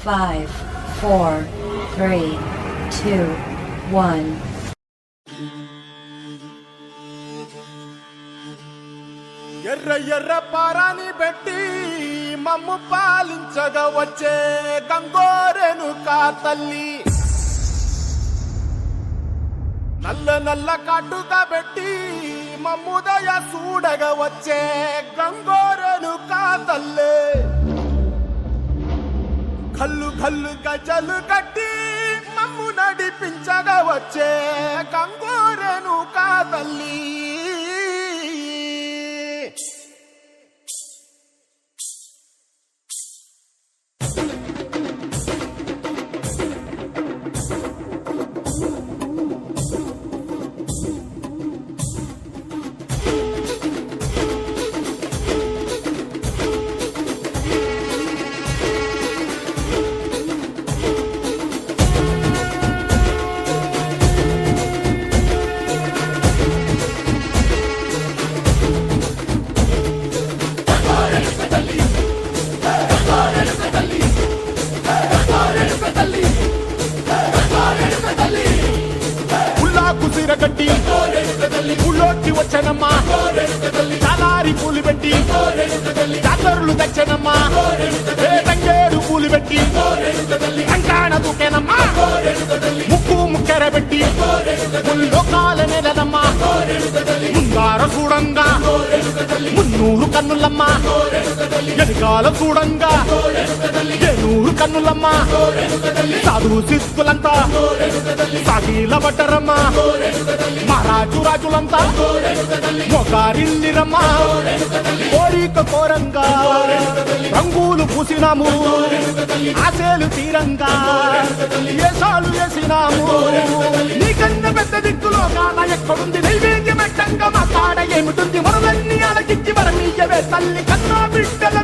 5, 4, 3, 2, 1. ఎర్ర ఎర్ర పారాని పెట్టి మమ్ము పాలించగా వచ్చే గంగోరెను కా తల్లి, నల్ల నల్ల కాటుగా పెట్టి మమ్ముదయ చూడగా వచ్చే గంగోరెను కా తల్లి, కల్లు కల్లు గజలు కట్టి మమ్ము నడిపించగా వచ్చే గంగోరెను కా తల్లి. కట్టి ఊళ్ళోకి వచ్చనమ్మా, చాలారి పూలు పెట్టి జాతరులు తెచ్చనమ్మా, తంగేడు పూలు పెట్టి కంకాణ దూకేనమ్మా, ముక్కు ముక్కెర పెట్టి ముల్లోకాల నెలనమ్మా, ముందార చూడంగా మున్నూరు కన్నులమ్మా, ఎనకాల చూడంగా ఏనూరు కన్నులమ్మా, సాధు సిద్ధులంతా సాగిల పడ్డరమ్మా, మహారాజు రాజులంతా మొగారిల్లిరమ్మా, కోరిక కోరంగా రంగులు పూసినాము, ఆశలు తీరంగా ఏసాలు వేసినాము, నీకన్నా పెద్ద దిక్కులో కాన ఎక్కడుంది నైవేద్యం ఎట్టంగా మా కాడ ఏమిటుంది, మనలన్నీ అలకించి మరమీయవే తల్లి కన్నా బిడ్డల